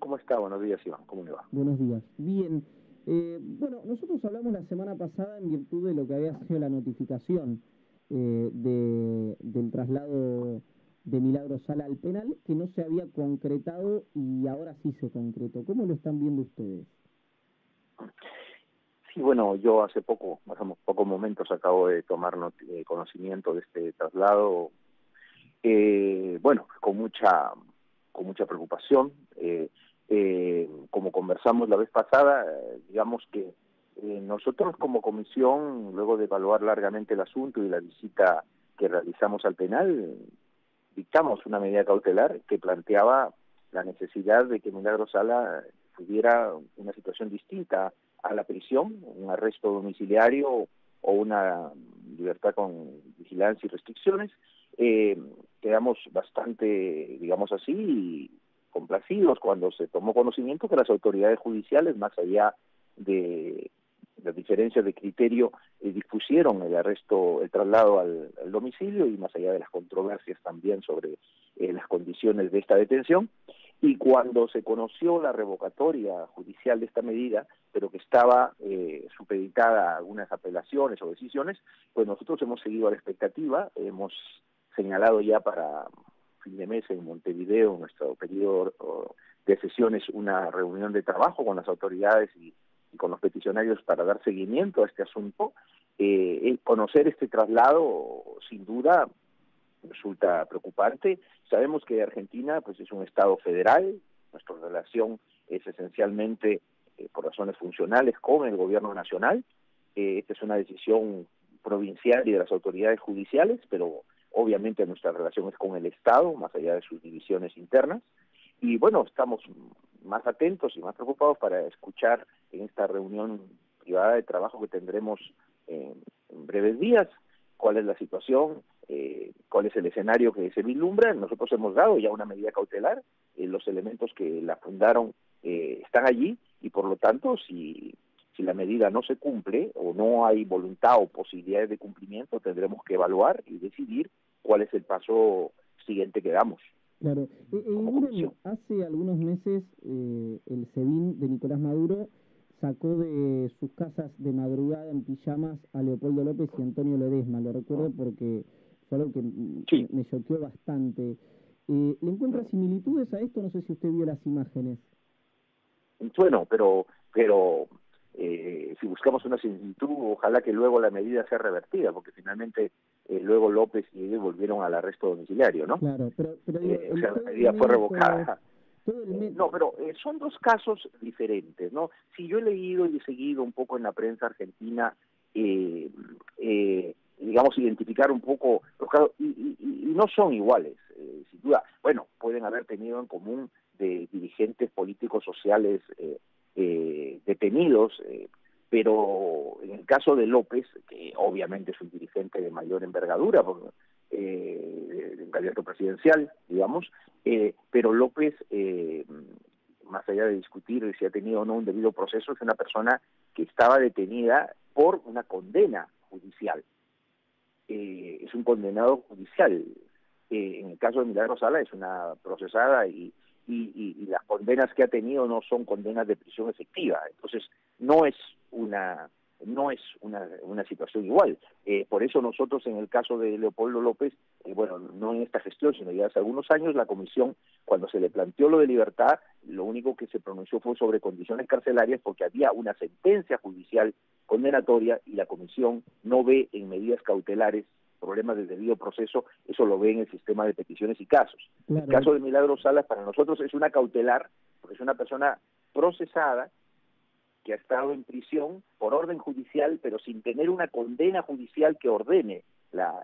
¿cómo está? Buenos días, Iván. ¿Cómo le va? Buenos días. Bien. Bueno, nosotros hablamos la semana pasada en virtud de lo que había sido la notificación del traslado de Milagro Sala al penal, que no se había concretado y ahora sí se concretó. ¿Cómo lo están viendo ustedes? Sí, bueno, yo hace pocos momentos acabo de tomar conocimiento de este traslado, bueno, con mucha preocupación. Como conversamos la vez pasada, digamos que nosotros como comisión, luego de evaluar largamente el asunto y la visita que realizamos al penal, dictamos una medida cautelar que planteaba la necesidad de que Milagro Sala tuviera una situación distinta a la prisión, un arresto domiciliario o una libertad con vigilancia y restricciones. Quedamos bastante, digamos así, complacidos cuando se tomó conocimiento que las autoridades judiciales, más allá de las diferencias de criterio, dispusieron el traslado al domicilio, y más allá de las controversias también sobre las condiciones de esta detención. Y cuando se conoció la revocatoria judicial de esta medida, pero que estaba supeditada a algunas apelaciones o decisiones, pues nosotros hemos seguido a la expectativa. Hemos señalado ya para fin de mes en Montevideo, en nuestro periodo de sesiones, una reunión de trabajo con las autoridades y con los peticionarios para dar seguimiento a este asunto. Conocer este traslado, sin duda, resulta preocupante. Sabemos que Argentina pues es un Estado federal. Nuestra relación es esencialmente por razones funcionales con el gobierno nacional. Esta es una decisión provincial y de las autoridades judiciales, pero obviamente nuestra relación es con el Estado, más allá de sus divisiones internas. Y bueno, estamos más atentos y más preocupados para escuchar en esta reunión privada de trabajo que tendremos en breves días cuál es la situación, cuál es el escenario que se vislumbra. Nosotros hemos dado ya una medida cautelar, los elementos que la fundaron están allí, y por lo tanto, si la medida no se cumple o no hay voluntad o posibilidades de cumplimiento, tendremos que evaluar y decidir cuál es el paso siguiente que damos. Claro. Hace algunos meses el SEBIN de Nicolás Maduro sacó de sus casas de madrugada en pijamas a Leopoldo López y Antonio Ledesma. Lo recuerdo porque fue algo que Sí. me choqueó bastante. ¿Le encuentra similitudes a esto? No sé si usted vio las imágenes. Bueno, pero si buscamos una similitud, ojalá que luego la medida sea revertida, porque finalmente luego López y ellos volvieron al arresto domiciliario, ¿no? Claro, pero digo, O sea, la medida fue revocada. No, pero son dos casos diferentes, ¿no? Si yo he leído y he seguido un poco en la prensa argentina, digamos, identificar un poco los casos, y no son iguales, sin duda. Bueno, pueden haber tenido en común de dirigentes políticos sociales detenidos, pero en el caso de López, que obviamente es un dirigente de mayor envergadura, un candidato presidencial, digamos, pero López, más allá de discutir si ha tenido o no un debido proceso, es una persona que estaba detenida por una condena judicial. Es un condenado judicial. En el caso de Milagro Sala es una procesada, y las condenas que ha tenido no son condenas de prisión efectiva. Entonces no es una situación igual. Por eso nosotros, en el caso de Leopoldo López, bueno, no en esta gestión, sino ya hace algunos años, la comisión, cuando se le planteó lo de libertad, lo único que se pronunció fue sobre condiciones carcelarias, porque había una sentencia judicial condenatoria, y la comisión no ve en medidas cautelares problemas del debido proceso. Eso lo ve en el sistema de peticiones y casos. Claro. El caso de Milagro Salas para nosotros es una cautelar, porque es una persona procesada que ha estado en prisión por orden judicial, pero sin tener una condena judicial que ordene la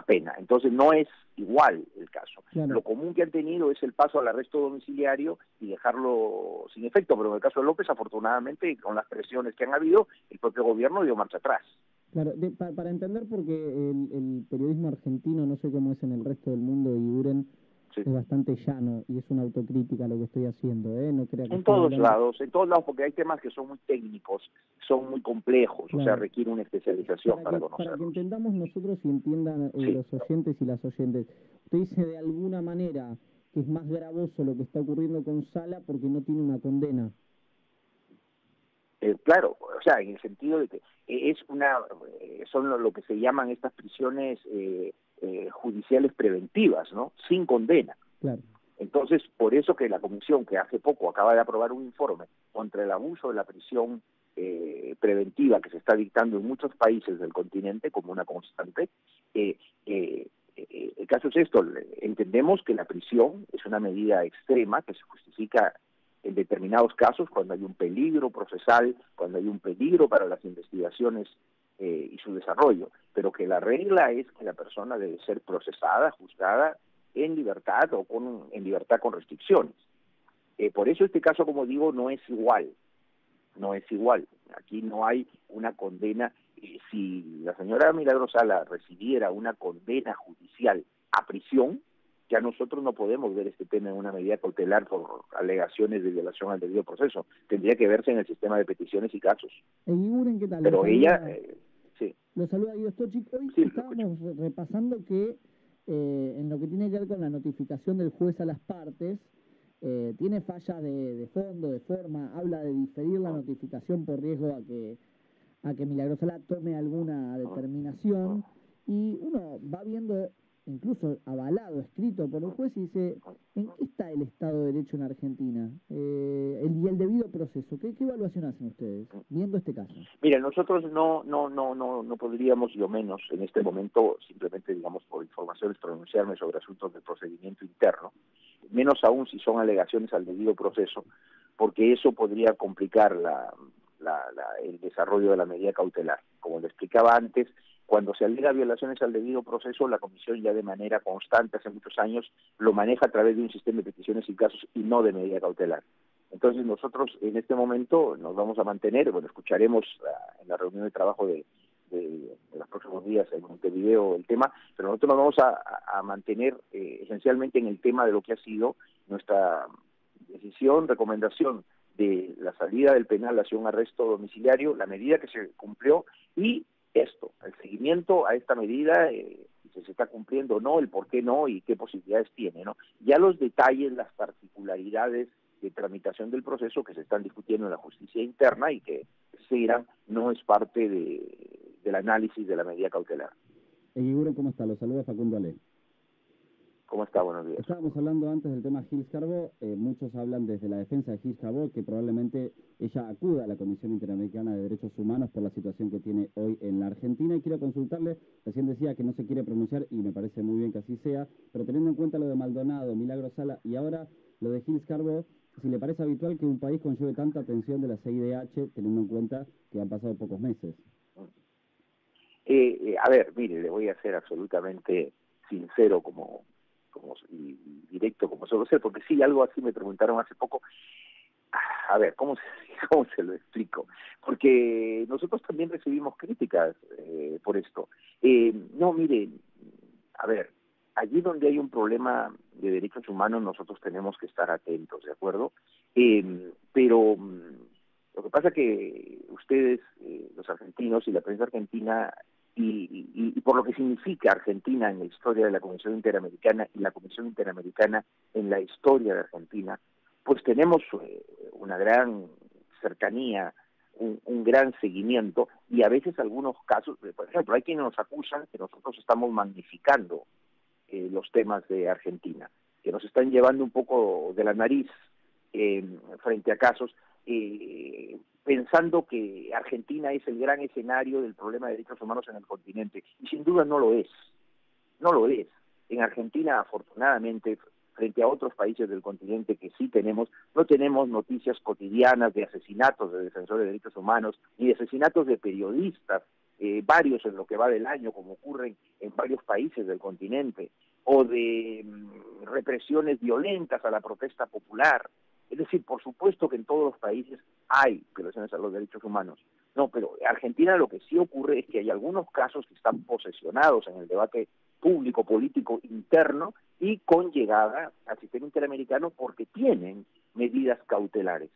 pena. Entonces no es igual el caso. Claro. Lo común que han tenido es el paso al arresto domiciliario y dejarlo sin efecto, pero en el caso de López, afortunadamente, con las presiones que han habido, el propio gobierno dio marcha atrás. Claro, para entender, porque el periodismo argentino, no sé cómo es en el resto del mundo, y Uren, sí, es bastante llano, y es una autocrítica lo que estoy haciendo, no crea que en todos lados, porque hay temas que son muy técnicos, son muy complejos, claro. O sea, requiere una especialización para conocerlos. Para que entendamos nosotros y entiendan los oyentes y las oyentes, usted dice de alguna manera que es más gravoso lo que está ocurriendo con Sala porque no tiene una condena. Claro, o sea, en el sentido de que son lo que se llaman estas prisiones judiciales preventivas, ¿no? Sin condena. Claro. Entonces, por eso que la Comisión, que hace poco acaba de aprobar un informe contra el abuso de la prisión preventiva que se está dictando en muchos países del continente como una constante, el caso es esto: entendemos que la prisión es una medida extrema que se justifica en determinados casos cuando hay un peligro procesal, cuando hay un peligro para las investigaciones y su desarrollo, pero que la regla es que la persona debe ser procesada, juzgada en libertad o en libertad con restricciones. Por eso este caso, como digo, no es igual. Aquí no hay una condena. Si la señora Milagros Sala recibiera una condena judicial a prisión, ya nosotros no podemos ver este tema en una medida cautelar por alegaciones de violación al debido proceso. Tendría que verse en el sistema de peticiones y casos. Guiguren, ¿qué tal? Pero ella, sí. Lo saluda Guido Stochik. Hoy Sí, estábamos repasando que en lo que tiene que ver con la notificación del juez a las partes, tiene fallas de fondo, de forma, habla de diferir la notificación por riesgo a que Milagros Sala tome alguna determinación, y uno va viendo, incluso avalado, escrito por el juez, y dice, ¿en qué está el Estado de Derecho en Argentina? Y el debido proceso. ¿Qué evaluación hacen ustedes viendo este caso? Mira, nosotros no podríamos, yo menos en este momento, simplemente, digamos, por informaciones, pronunciarme sobre asuntos del procedimiento interno, menos aún si son alegaciones al debido proceso, porque eso podría complicar el desarrollo de la medida cautelar. Como le explicaba antes, cuando se alega violaciones al debido proceso, la Comisión ya de manera constante, hace muchos años, lo maneja a través de un sistema de peticiones y casos y no de medida cautelar. Entonces nosotros en este momento nos vamos a mantener, escucharemos en la reunión de trabajo de los próximos días en Montevideo el tema, pero nosotros nos vamos a mantener esencialmente en el tema de lo que ha sido nuestra decisión, recomendación de la salida del penal hacia un arresto domiciliario, la medida que se cumplió y el seguimiento a esta medida, si se está cumpliendo o no, el por qué no y qué posibilidades tiene, ¿no? Ya los detalles, las particularidades de tramitación del proceso que se están discutiendo en la justicia interna y que se irán, no es parte del análisis de la medida cautelar. Guiguren, ¿cómo está? Lo saluda Facundo Ale. ¿Cómo está? Buenos días. Estábamos hablando antes del tema Gilles Carbó. Muchos hablan desde la defensa de Gilles Carbó que probablemente ella acuda a la Comisión Interamericana de Derechos Humanos por la situación que tiene hoy en la Argentina. Y quiero consultarle, recién decía que no se quiere pronunciar y me parece muy bien que así sea, pero teniendo en cuenta lo de Maldonado, Milagros Sala y ahora lo de Gilles Carbó, si le parece habitual que un país conlleve tanta atención de la CIDH, teniendo en cuenta que han pasado pocos meses. A ver, mire, le voy a ser absolutamente sincero y directo como suelo ser, porque sí, algo así me preguntaron hace poco. A ver, ¿cómo se lo explico? Porque nosotros también recibimos críticas por esto. No, mire, a ver, allí donde hay un problema de derechos humanos nosotros tenemos que estar atentos, ¿de acuerdo? Pero lo que pasa que ustedes, los argentinos y la prensa argentina, y por lo que significa Argentina en la historia de la Comisión Interamericana y la Comisión Interamericana en la historia de Argentina, pues tenemos una gran cercanía, un gran seguimiento y a veces algunos casos, por ejemplo, hay quienes nos acusan que nosotros estamos magnificando los temas de Argentina, que nos están llevando un poco de la nariz frente a casos, pensando que Argentina es el gran escenario del problema de derechos humanos en el continente, y sin duda no lo es. En Argentina, afortunadamente, frente a otros países del continente que sí no tenemos noticias cotidianas de asesinatos de defensores de derechos humanos, ni de asesinatos de periodistas, varios en lo que va del año, como ocurren en varios países del continente, o de represiones violentas a la protesta popular. Es decir, por supuesto que en todos los países hay violaciones a los derechos humanos. No, pero en Argentina lo que sí ocurre es que hay algunos casos que están posesionados en el debate público, político, interno y con llegada al sistema interamericano porque tienen medidas cautelares.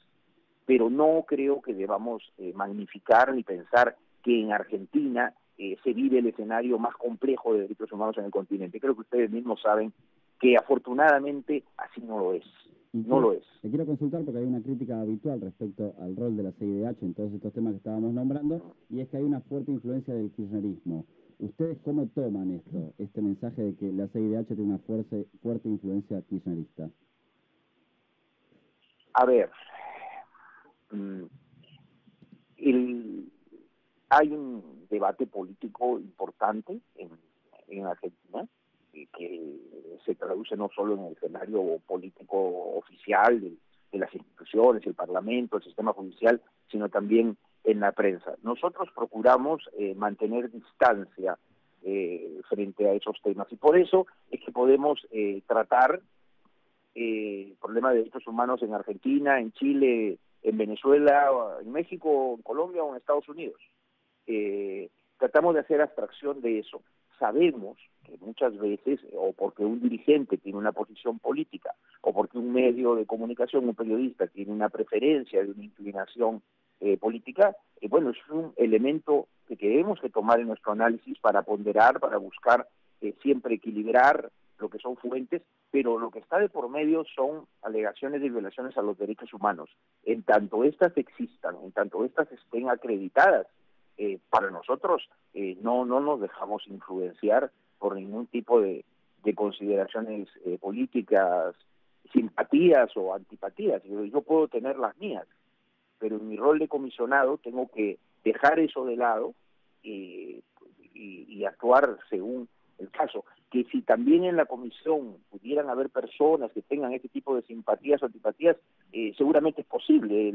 Pero no creo que debamos magnificar ni pensar que en Argentina se vive el escenario más complejo de derechos humanos en el continente. Creo que ustedes mismos saben que afortunadamente así no lo es. No lo es. Le quiero consultar porque hay una crítica habitual respecto al rol de la CIDH en todos estos temas que estábamos nombrando, y es que hay una fuerte influencia del kirchnerismo. ¿Ustedes cómo toman esto, este mensaje de que la CIDH tiene una fuerte influencia kirchnerista? A ver, hay un debate político importante en Argentina, que se traduce no solo en el escenario político oficial de las instituciones, el Parlamento, el sistema judicial, sino también en la prensa. Nosotros procuramos mantener distancia frente a esos temas, y por eso es que podemos tratar el problema de derechos humanos en Argentina, en Chile, en Venezuela, en México, en Colombia o en Estados Unidos. Tratamos de hacer abstracción de eso. Sabemos que muchas veces, o porque un dirigente tiene una posición política, o porque un medio de comunicación, un periodista, tiene una preferencia de una inclinación política, bueno, es un elemento que tenemos que tomar en nuestro análisis para ponderar, para buscar siempre equilibrar lo que son fuentes, pero lo que está de por medio son alegaciones de violaciones a los derechos humanos. En tanto estas existan, en tanto estas estén acreditadas, para nosotros no nos dejamos influenciar por ningún tipo de consideraciones políticas, simpatías o antipatías. Yo puedo tener las mías, pero en mi rol de comisionado tengo que dejar eso de lado y actuar según el caso. Que si también en la comisión pudieran haber personas que tengan este tipo de simpatías o antipatías, seguramente es posible.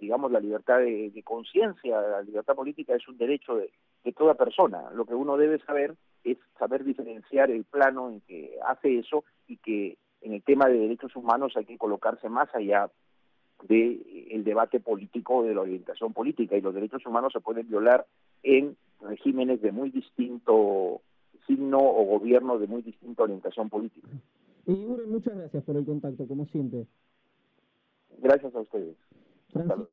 Digamos, la libertad de conciencia, la libertad política es un derecho de toda persona. Lo que uno debe saber es saber diferenciar el plano en que hace eso, y que en el tema de derechos humanos hay que colocarse más allá del debate político, de la orientación política, y los derechos humanos se pueden violar en regímenes de muy distinto signo o gobierno de muy distinta orientación política. Y Uren, muchas gracias por el contacto, como siempre. Gracias a ustedes. Francisco.